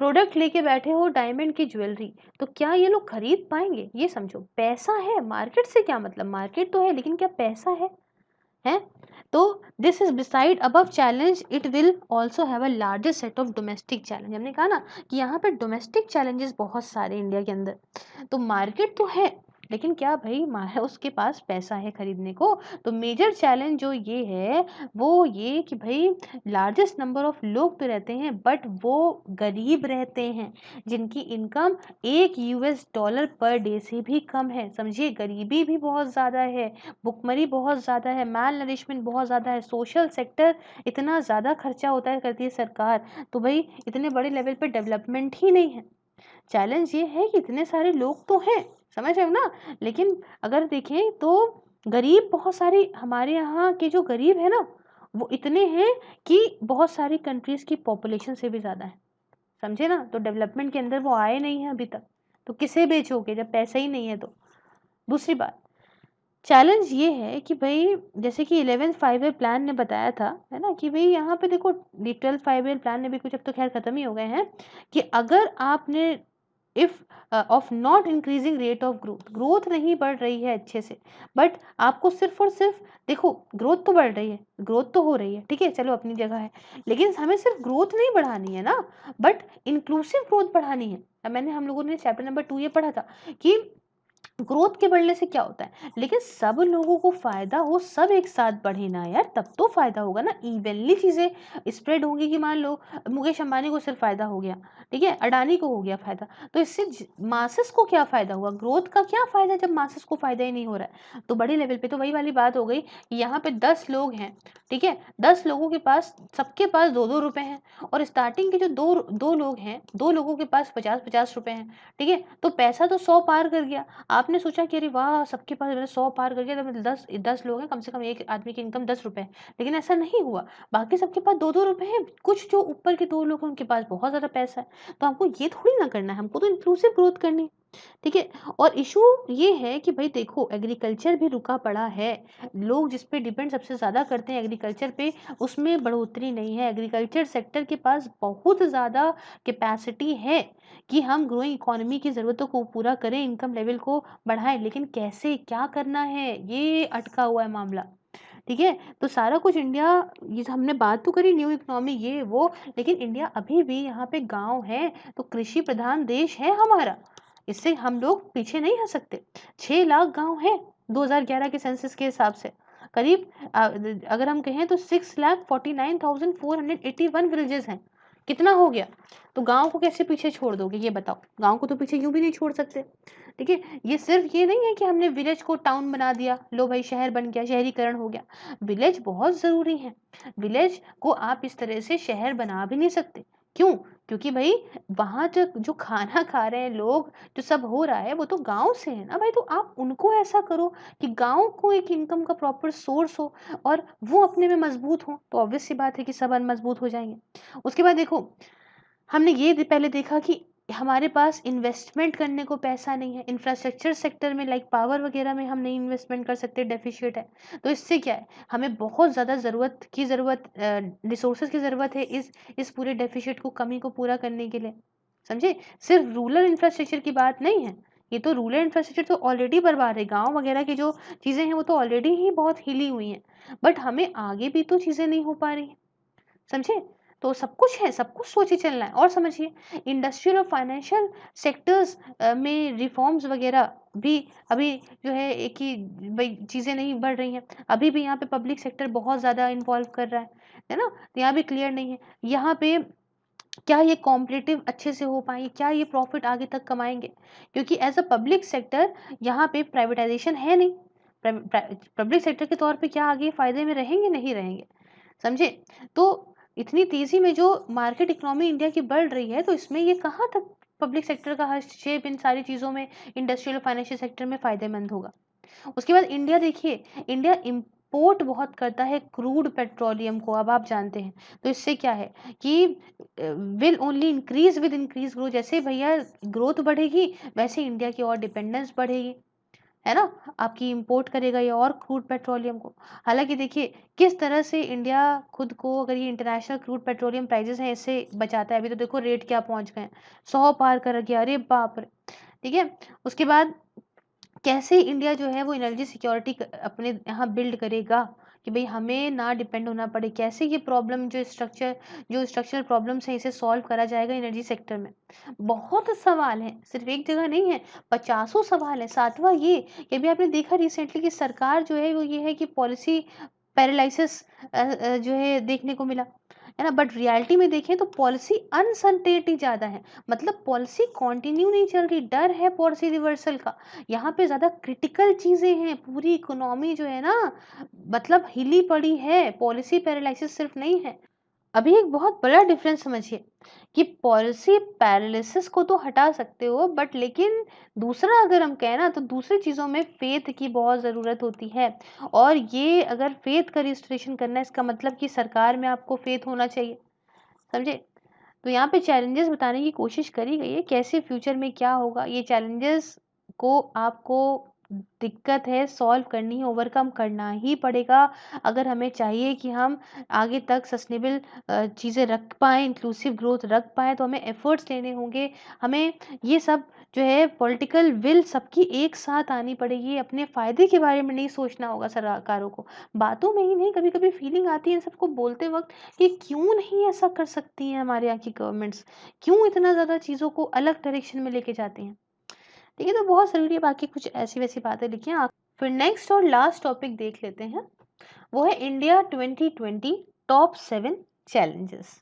प्रोडक्ट लेके बैठे हो डायमंड की ज्वेलरी, तो क्या ये लोग खरीद पाएंगे? ये समझो, पैसा है, मार्केट से क्या मतलब, मार्केट तो है लेकिन क्या पैसा है? तो this is beside above challenge, it will also have a largest set of domestic challenge. हमने कहा ना कि यहाँ पे डोमेस्टिक चैलेंजेस बहुत सारे इंडिया के अंदर। तो मार्केट तो है, लेकिन क्या भाई उसके पास पैसा है खरीदने को? तो मेजर चैलेंज जो ये है वो ये कि भाई लार्जेस्ट नंबर ऑफ लोग तो रहते हैं, बट वो गरीब रहते हैं, जिनकी इनकम $1 पर डे से भी कम है। समझिए, गरीबी भी बहुत ज़्यादा है, भुखमरी बहुत ज़्यादा है, माल नरिशमेंट बहुत ज़्यादा है, सोशल सेक्टर इतना ज़्यादा खर्चा होता है, करती है सरकार, तो भाई इतने बड़े लेवल पे डेवलपमेंट ही नहीं है। चैलेंज ये है कि इतने सारे लोग तो हैं, समझ रहे हो ना, लेकिन अगर देखें तो गरीब बहुत सारी, हमारे यहाँ के जो गरीब है ना वो इतने हैं कि बहुत सारी कंट्रीज की पॉपुलेशन से भी ज़्यादा है। समझे ना, तो डेवलपमेंट के अंदर वो आए नहीं हैं अभी तक, तो किसे बेचोगे जब पैसा ही नहीं है? तो दूसरी बात, चैलेंज ये है कि भई जैसे कि 11th 5 ईयर प्लान ने बताया था, है ना, कि भई यहाँ पे देखो, 12th 5 ईयर प्लान ने भी कुछ, अब तो खैर खत्म ही हो गए हैं, कि अगर आपने if of not increasing rate of growth, growth नहीं बढ़ रही है अच्छे से, बट आपको सिर्फ और सिर्फ, देखो ग्रोथ तो बढ़ रही है, ग्रोथ तो हो रही है, ठीक है, चलो अपनी जगह है, लेकिन हमें सिर्फ ग्रोथ नहीं बढ़ानी है ना, बट इंक्लूसिव ग्रोथ बढ़ानी है। अब मैंने, हम लोगों ने चैप्टर नंबर 2 ये पढ़ा था कि ग्रोथ के बढ़ने से क्या होता है, लेकिन सब लोगों को फायदा हो, सब एक साथ बढ़े ना यार, तब तो फायदा होगा ना, इवनली चीजें स्प्रेड होंगी, कि मान लो मुकेश अंबानी को सिर्फ फायदा हो गया, ठीक है, अडानी को हो गया फायदा, तो इससे मासेस को क्या फायदा हुआ? ग्रोथ का क्या फायदा जब मासेस को फायदा ही नहीं हो रहा है? तो बड़ी लेवल पे तो वही वाली बात हो गई कि यहाँ पे 10 लोग हैं, ठीक है, 10 लोगों के पास, सबके पास 2-2 रुपए हैं, और स्टार्टिंग के जो दो दो लोग हैं, 2 लोगों के पास 50-50 रुपए हैं, ठीक है, तो पैसा तो 100 पार कर गया। आपने सोचा कि अरे वाह, सबके पास मैंने 100 पार कर गया, तो मतलब 10 लोग हैं, कम से कम एक आदमी की इनकम 10 रुपए है, लेकिन ऐसा नहीं हुआ, बाकी सबके पास 2-2 रुपए हैं, कुछ जो ऊपर के 2 लोग हैं उनके पास बहुत ज़्यादा पैसा है। तो हमको ये थोड़ी ना करना है, हमको तो इंक्लूसिव ग्रोथ करनी है, ठीक है। और इशू ये है कि भाई देखो, एग्रीकल्चर भी रुका पड़ा है, लोग जिस पे डिपेंड सबसे ज़्यादा करते हैं एग्रीकल्चर पे, उसमें बढ़ोतरी नहीं है। एग्रीकल्चर सेक्टर के पास बहुत ज़्यादा कैपेसिटी है कि हम ग्रोइंग इकोनॉमी की ज़रूरतों को पूरा करें, इनकम लेवल को बढ़ाएं, लेकिन कैसे, क्या करना है, ये अटका हुआ है मामला। ठीक है। तो सारा कुछ इंडिया, ये हमने बात तो करी न्यू इकोनॉमी ये वो, लेकिन इंडिया अभी भी यहाँ पे गांव है, तो कृषि प्रधान देश है हमारा, इससे हम लोग पीछे नहीं आ सकते। 6 लाख गांव है 2011 के सेंसस के हिसाब से, करीब अगर हम कहें तो 6,49,481 विलेजेस हैं। कितना हो गया? तो गांव को कैसे पीछे छोड़ दोगे ये बताओ? गांव को तो पीछे यूं भी नहीं छोड़ सकते। ठीक है, ये सिर्फ ये नहीं है कि हमने विलेज को टाउन बना दिया, लो भाई शहर बन गया, शहरीकरण हो गया। विलेज बहुत जरूरी है, विलेज को आप इस तरह से शहर बना भी नहीं सकते। क्यों? क्योंकि भाई वहां जो खाना खा रहे हैं लोग, जो सब हो रहा है वो तो गांव से है ना भाई। तो आप उनको ऐसा करो कि गांव को एक इनकम का प्रॉपर सोर्स हो और वो अपने में मजबूत हो, तो ऑब्वियस सी बात है कि सब अनमजबूत हो जाएंगे। उसके बाद देखो, हमने ये पहले देखा कि हमारे पास इन्वेस्टमेंट करने को पैसा नहीं है, इंफ्रास्ट्रक्चर सेक्टर में लाइक पावर वगैरह में हम नहीं इन्वेस्टमेंट कर सकते, डेफिशिएट है। तो इससे क्या है, हमें बहुत ज़्यादा ज़रूरत रिसोर्सेज की ज़रूरत है इस पूरे डेफिशिएट को, कमी को पूरा करने के लिए। समझे? सिर्फ रूरल इंफ्रास्ट्रक्चर की बात नहीं है, ये तो रूरल इंफ्रास्ट्रक्चर तो ऑलरेडी बर्बाद है, गांव वगैरह की जो चीज़ें हैं वो तो ऑलरेडी ही बहुत हिली हुई हैं, बट हमें आगे भी तो चीज़ें नहीं हो पा रही हैं। समझे? तो सब कुछ है, सब कुछ सोचे चलना है। और समझिए, इंडस्ट्रियल और फाइनेंशियल सेक्टर्स में रिफॉर्म्स वगैरह भी अभी जो है एक ही भाई चीज़ें नहीं बढ़ रही हैं। अभी भी यहाँ पे पब्लिक सेक्टर बहुत ज़्यादा इन्वॉल्व कर रहा है ना? तो यहाँ भी क्लियर नहीं है। यहाँ पे क्या ये कॉम्पिटिटिव अच्छे से हो पाएँगे? क्या ये प्रॉफ़िट आगे तक कमाएँगे? क्योंकि एज़ अ पब्लिक सेक्टर यहाँ पे प्राइवेटाइज़ेशन है नहीं। पब्लिक सेक्टर के तौर पे क्या आगे फ़ायदे में रहेंगे? नहीं रहेंगे। समझे? तो इतनी तेज़ी में जो मार्केट इकोनॉमी इंडिया की बढ़ रही है, तो इसमें ये कहाँ तक पब्लिक सेक्टर का हस्तक्षेप इन सारी चीज़ों में, इंडस्ट्रियल और फाइनेंशियल सेक्टर में फ़ायदेमंद होगा। उसके बाद इंडिया देखिए, इंडिया इम्पोर्ट बहुत करता है क्रूड पेट्रोलियम को, अब आप जानते हैं। तो इससे क्या है कि will only increase with increase growth, जैसे भैया ग्रोथ बढ़ेगी, वैसे इंडिया की और डिपेंडेंस बढ़ेगी। है ना? आपकी इम्पोर्ट करेगा ये और क्रूड पेट्रोलियम को। हालाँकि देखिए, किस तरह से इंडिया खुद को, अगर ये इंटरनेशनल क्रूड पेट्रोलियम प्राइसेज़ हैं, इससे बचाता है। अभी तो देखो रेट क्या पहुँच गए हैं, 100 पार कर गया, अरे बाप रे! ठीक है? उसके बाद कैसे इंडिया जो है वो एनर्जी सिक्योरिटी अपने यहाँ बिल्ड करेगा कि भाई हमें ना डिपेंड होना पड़े, कैसे ये प्रॉब्लम जो स्ट्रक्चरल प्रॉब्लम्स है इसे सॉल्व करा जाएगा एनर्जी सेक्टर में। बहुत सवाल हैं, सिर्फ एक जगह नहीं है, पचासों सवाल है। सातवां ये भी आपने देखा रिसेंटली कि सरकार जो है वो ये है कि पॉलिसी पैरालिसिस जो है देखने को मिला, है ना? बट रियलिटी में देखें तो पॉलिसी अनसर्टेनिटी ज़्यादा है, मतलब पॉलिसी कंटिन्यू नहीं चल रही, डर है पॉलिसी रिवर्सल का। यहाँ पे ज़्यादा क्रिटिकल चीज़ें हैं, पूरी इकोनॉमी जो है ना, मतलब हिली पड़ी है, पॉलिसी पैरालिसिस सिर्फ नहीं है। अभी एक बहुत बड़ा डिफरेंस समझिए कि पॉलिसी पैरालिसिस को तो हटा सकते हो, बट लेकिन दूसरा अगर हम कहें ना, तो दूसरी चीज़ों में फेथ की बहुत ज़रूरत होती है। और ये अगर फेथ का रिस्टोरेशन करना है, इसका मतलब कि सरकार में आपको फेथ होना चाहिए। समझे? तो यहाँ पे चैलेंजेस बताने की कोशिश करी गई है, कैसे फ्यूचर में क्या होगा, ये चैलेंजेस को आपको दिक्कत है सॉल्व करनी है, ओवरकम करना ही पड़ेगा, अगर हमें चाहिए कि हम आगे तक सस्टेनेबल चीज़ें रख पाएँ, इंक्लूसिव ग्रोथ रख पाएँ, तो हमें एफर्ट्स लेने होंगे। हमें ये सब जो है पॉलिटिकल विल सबकी एक साथ आनी पड़ेगी, अपने फ़ायदे के बारे में नहीं सोचना होगा सरकारों को। बातों में ही नहीं, कभी-कभी फीलिंग आती है इन सबको बोलते वक़्त कि क्यों नहीं ऐसा कर सकती हैं हमारे यहाँ की गवर्नमेंट्स? क्यों इतना ज़्यादा चीज़ों को अलग डायरेक्शन में लेके जाती हैं? ठीक है, तो बहुत ज़रूरी है, बाकी कुछ ऐसी-वैसी बातें लिखिए आप। फिर नेक्स्ट और लास्ट टॉपिक देख लेते हैं, वो है इंडिया 2020 टॉप 7 चैलेंजेस।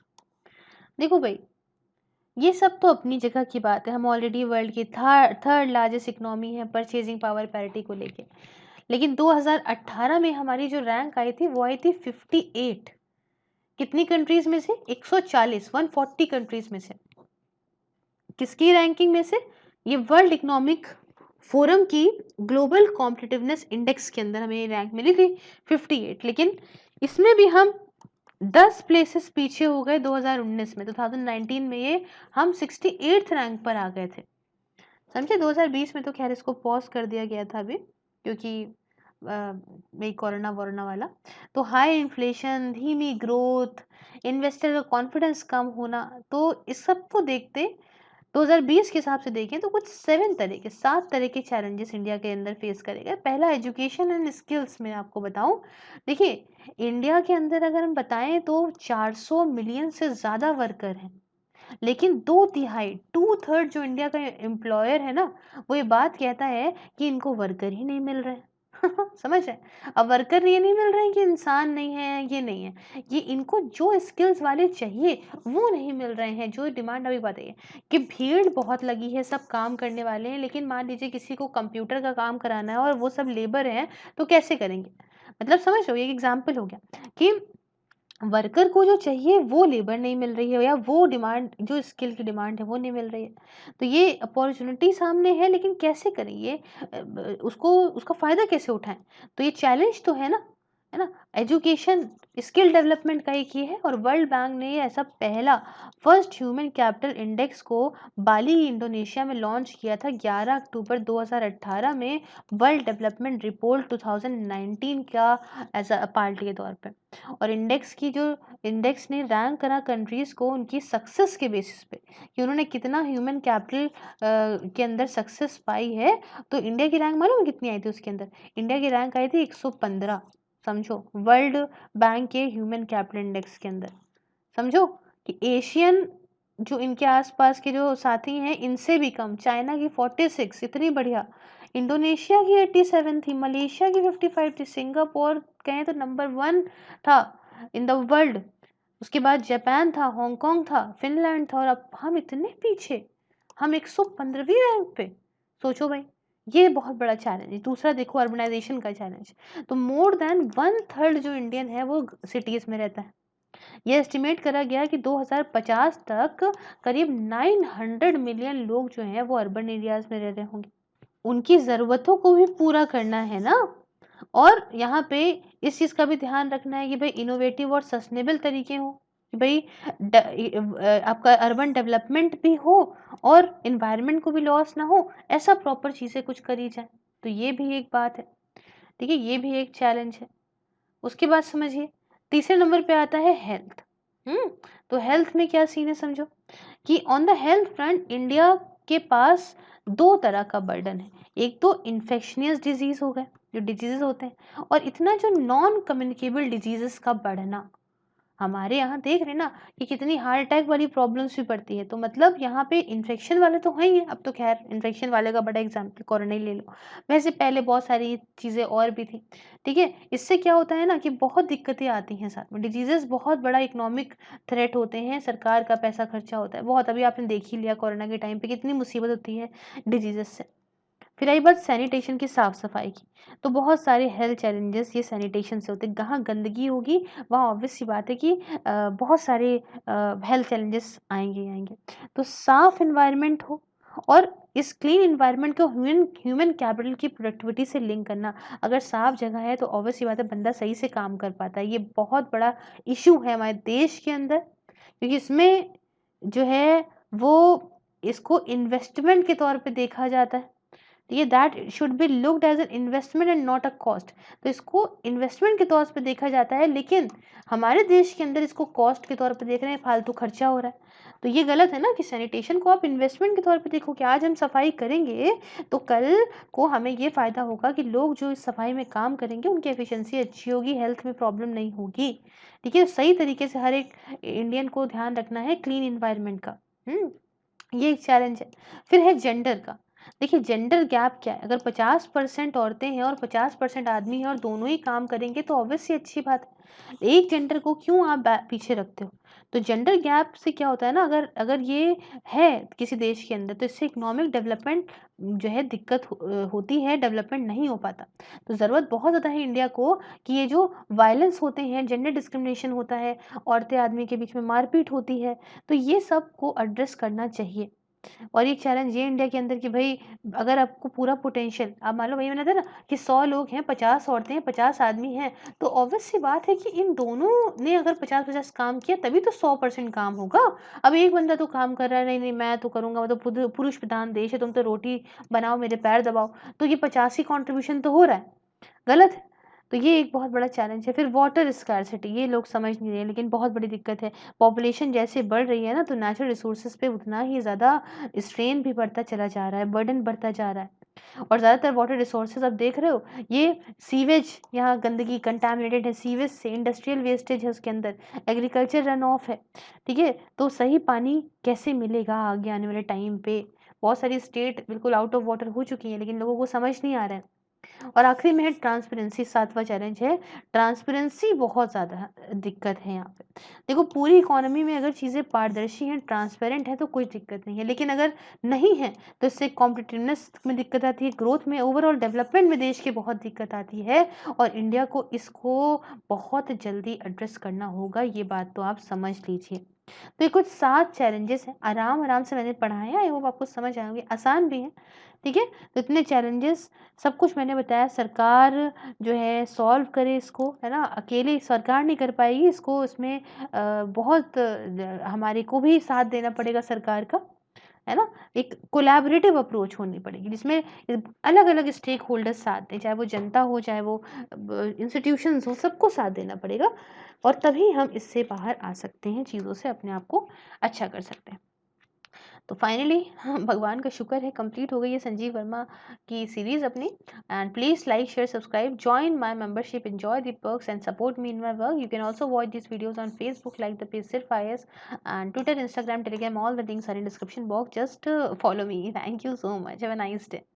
देखो भई, ये सब तो अपनी जगह की बात है, हम ऑलरेडी वर्ल्ड की थर्ड लार्जेस्ट इकोनॉमी है परचेजिंग पावर पैरिटी को लेके। लेकिन 2018 में हमारी जो रैंक आई थी, वो आई थी 58। कितनी कंट्रीज़ में से? 140, 140 कंट्रीज़ में से। किसकी रैंकिंग में से? ये वर्ल्ड इकोनॉमिक फोरम की ग्लोबल कॉम्पिटिटिवनेस इंडेक्स के अंदर हमें रैंक मिली थी 58। लेकिन इसमें भी हम 10 प्लेसेस पीछे हो गए 2019 में। 2019 में ये हम 68th रैंक पर आ गए थे। समझे? 2020 में तो खैर इसको पॉज कर दिया गया था अभी, क्योंकि वही कोरोना वोरोना वाला। तो हाई इन्फ्लेशन, धीमी ग्रोथ, इन्वेस्टर का कॉन्फिडेंस कम होना, तो इस सब को देखते 2020 के हिसाब से देखें तो कुछ 7 तरह के चैलेंजेस इंडिया के अंदर फेस करेगा। पहला एजुकेशन एंड स्किल्स में आपको बताऊँ, देखिए इंडिया के अंदर अगर हम बताएँ तो 400 मिलियन से ज़्यादा वर्कर हैं। लेकिन 2/3 2/3 जो इंडिया का एम्प्लॉयर है ना, वो ये बात कहता है कि इनको वर्कर ही नहीं मिल रहे हैं। समझ रहे हैं? अब वर्कर ये नहीं मिल रहे हैं कि इंसान नहीं है, ये नहीं है। ये इनको जो स्किल्स वाले चाहिए, वो नहीं मिल रहे हैं। जो डिमांड अभी बताइए कि भीड़ बहुत लगी है, सब काम करने वाले हैं, लेकिन मान लीजिए किसी को कंप्यूटर का काम कराना है और वो सब लेबर हैं, तो कैसे करेंगे? मतलब समझ रहे हो? ये एक एग्ज़ाम्पल हो गया कि वर्कर को जो चाहिए वो लेबर नहीं मिल रही है या वो डिमांड जो स्किल की डिमांड है वो नहीं मिल रही है। तो ये अपॉर्च्युनिटी सामने है, लेकिन कैसे करें ये उसको उसका फ़ायदा कैसे उठाएँ? तो ये चैलेंज तो है ना? एजुकेशन, स्किल डेवलपमेंट का एक ये है, और वर्ल्ड बैंक ने ये ऐसा पहला फर्स्ट ह्यूमन कैपिटल इंडेक्स को बाली, इंडोनेशिया में लॉन्च किया था 11 अक्टूबर 2018 में, वर्ल्ड डेवलपमेंट रिपोर्ट 2019 का एज़ अ पार्ट के तौर पे। और इंडेक्स ने रैंक करा कंट्रीज़ को उनकी सक्सेस के बेसिस पे कि उन्होंने कितना ह्यूमन कैपिटल के अंदर सक्सेस पाई है। तो इंडिया की रैंक मालूम है कितनी आई थी उसके अंदर? इंडिया की रैंक आई थी 115। समझो, वर्ल्ड बैंक के ह्यूमन कैपिटल इंडेक्स के अंदर। समझो कि एशियन जो इनके आसपास के जो साथी हैं इनसे भी कम, चाइना की 46, इतनी बढ़िया। इंडोनेशिया की 87 थी, मलेशिया की 55 थी, सिंगापुर कहें तो नंबर 1 था इन द वर्ल्ड। उसके बाद जापान था, हांगकांग था, फिनलैंड था, और अब हम इतने पीछे, हम 115वीं रैंक पे। सोचो भाई, ये बहुत बड़ा चैलेंज है। दूसरा देखो अर्बनाइजेशन का चैलेंज। तो मोर देन 1/3 जो इंडियन है वो सिटीज में रहता है। ये एस्टिमेट करा गया कि 2050 तक करीब 900 मिलियन लोग जो हैं वो अर्बन एरियाज में रह रहे होंगे। उनकी ज़रूरतों को भी पूरा करना है ना। और यहाँ पे इस चीज़ का भी ध्यान रखना है कि भाई इनोवेटिव और सस्टेनेबल तरीके हों, कि भाई आपका अर्बन डेवलपमेंट भी हो और एनवायरनमेंट को भी लॉस ना हो, ऐसा प्रॉपर चीज़ें कुछ करी जाए। तो ये भी एक बात है। ठीक है, ये भी एक चैलेंज है। उसके बाद समझिए, तीसरे नंबर पे आता है हेल्थ। तो हेल्थ में क्या सीन है समझो कि on the health front India के पास 2 तरह का बर्डन है। एक तो इन्फेक्शियस डिजीज़ हो गए, जो डिजीज़ेज़ होते हैं, और इतना जो नॉन कम्युनिकेबल डिजीज़ेज़ का बढ़ना। हमारे यहाँ देख रहे हैं ना कि कितनी हार्ट अटैक वाली प्रॉब्लम्स भी पड़ती है। तो मतलब यहाँ पे इन्फेक्शन वाले तो हैं ही हैं। अब तो ख़ैर इन्फेक्शन वाले का बड़ा एग्ज़ाम्पल कोरोना ही ले लो। वैसे पहले बहुत सारी चीज़ें और भी थी, ठीक है? इससे क्या होता है ना कि बहुत दिक्कतें आती हैं साथ में। डिजीज़ेज़ बहुत बड़ा इकोनॉमिक थ्रेट होते हैं, सरकार का पैसा खर्चा होता है बहुत। अभी आपने देख ही लिया कोरोना के टाइम पे कितनी मुसीबत होती है डिजीज़ेज़ से। फिर आई बात सैनिटेशन की, साफ-सफाई की, तो बहुत सारे हेल्थ चैलेंजेस ये सैनिटेशन से होते हैं। जहाँ गंदगी होगी वहाँ ऑब्वियस सी बात है कि बहुत सारे हेल्थ चैलेंजेस आएँगे ही आएँगे। तो साफ एनवायरनमेंट हो और इस क्लीन एनवायरनमेंट को ह्यूमन कैपिटल की प्रोडक्टिविटी से लिंक करना। अगर साफ जगह है तो ऑब्वियस सी बात है बंदा सही से काम कर पाता है। ये बहुत बड़ा इश्यू है हमारे देश के अंदर, क्योंकि इसमें जो है वो इसको इन्वेस्टमेंट के तौर पे देखा जाता है। ये that should be looked as an investment and not a cost. तो इसको इन्वेस्टमेंट के तौर पे देखा जाता है, लेकिन हमारे देश के अंदर इसको कॉस्ट के तौर पे देख रहे हैं, फालतू खर्चा हो रहा है। तो ये गलत है ना कि सैनिटेशन को आप इन्वेस्टमेंट के तौर पे देखो कि आज हम सफाई करेंगे तो कल को हमें ये फ़ायदा होगा कि लोग जो इस सफाई में काम करेंगे उनकी एफिशिएंसी अच्छी होगी, हेल्थ में प्रॉब्लम नहीं होगी। ठीक है, सही तरीके से हर एक इंडियन को ध्यान रखना है क्लीन एनवायरनमेंट का। ये एक चैलेंज है। फिर है जेंडर का। देखिए जेंडर गैप क्या है? अगर 50% औरतें हैं और 50% आदमी हैं और दोनों ही काम करेंगे तो ऑब्वियस सी अच्छी बात है। एक जेंडर को क्यों आप पीछे रखते हो? तो जेंडर गैप से क्या होता है ना, अगर अगर ये है किसी देश के अंदर तो इससे इकोनॉमिक डेवलपमेंट जो है दिक्कत होती है, डेवलपमेंट नहीं हो पाता। तो ज़रूरत बहुत ज़्यादा है इंडिया को कि ये जो वायलेंस होते हैं, जेंडर डिस्क्रिमिनेशन होता है, औरतें आदमी के बीच में मारपीट होती है, तो ये सब को एड्रेस करना चाहिए। और एक चैलेंज ये इंडिया के अंदर कि भई अगर आपको पूरा पोटेंशियल, आप मान लो वही मैंने बताया ना कि 100 लोग हैं, 50 औरतें हैं, 50 आदमी हैं, तो ऑब्वियस सी बात है कि इन दोनों ने अगर 50-50 काम किया तभी तो 100% काम होगा। अब एक बंदा तो काम कर रहा है, नहीं, नहीं मैं तो करूँगा, मतलब पुरुष प्रधान देश है, तुम तो रोटी बनाओ मेरे पैर दबाओ, तो ये 50 ही कंट्रीब्यूशन तो हो रहा है, गलत है। तो ये एक बहुत बड़ा चैलेंज है। फिर वाटर स्कार्सिटी, ये लोग समझ नहीं रहे लेकिन बहुत बड़ी दिक्कत है। पॉपुलेशन जैसे बढ़ रही है ना, तो नेचुरल रिसोर्सेज पे उतना ही ज़्यादा स्ट्रेन भी बढ़ता चला जा रहा है, बर्डन बढ़ता जा रहा है। और ज़्यादातर वाटर रिसोर्सेज आप देख रहे हो, ये सीवेज, यहाँ गंदगी कंटामिनेटेड है सीवेज से, इंडस्ट्रियल वेस्टेज है उसके अंदर, एग्रीकल्चर रन ऑफ है, ठीक है। तो सही पानी कैसे मिलेगा आगे आने वाले टाइम पे? बहुत सारी स्टेट बिल्कुल आउट ऑफ वाटर हो चुकी हैं, लेकिन लोगों को समझ नहीं आ रहा है। और आखिरी में है ट्रांसपेरेंसी, 7वां चैलेंज है ट्रांसपेरेंसी। बहुत ज़्यादा दिक्कत है यहाँ पे। देखो, पूरी इकोनॉमी में अगर चीज़ें पारदर्शी हैं, ट्रांसपेरेंट है, तो कोई दिक्कत नहीं है, लेकिन अगर नहीं है तो इससे कॉम्पिटिटिवनेस में दिक्कत आती है, ग्रोथ में, ओवरऑल डेवलपमेंट में देश की बहुत दिक्कत आती है। और इंडिया को इसको बहुत जल्दी एड्रेस करना होगा, ये बात तो आप समझ लीजिए। तो ये कुछ 7 चैलेंजेस हैं, आराम-आराम से मैंने पढ़ाए हैं, आई होप आपको समझ आए होंगे, आसान भी हैं, ठीक है? तो इतने चैलेंजेस, सब कुछ मैंने बताया, सरकार जो है सॉल्व करे इसको, है ना? अकेले सरकार नहीं कर पाएगी इसको, इसमें बहुत हमारे को भी साथ देना पड़ेगा सरकार का, है ना? एक कोलैबोरेटिव अप्रोच होनी पड़ेगी, जिसमें अलग-अलग स्टेक होल्डर्स साथ दें, चाहे वो जनता हो, चाहे वो इंस्टीट्यूशंस हो, सबको साथ देना पड़ेगा। और तभी हम इससे बाहर आ सकते हैं, चीज़ों से अपने आप को अच्छा कर सकते हैं। तो फाइनली भगवान का शुक्र है, कंप्लीट हो गई है संजीव वर्मा की सीरीज़ अपनी। And please like, share, subscribe, join my membership, enjoy the perks and support me in my work. You can also watch this videos on Facebook, like the page Sirf IAS, and Twitter, Instagram, Telegram, all the links are in description box, just follow me. Thank you so much, have a nice day.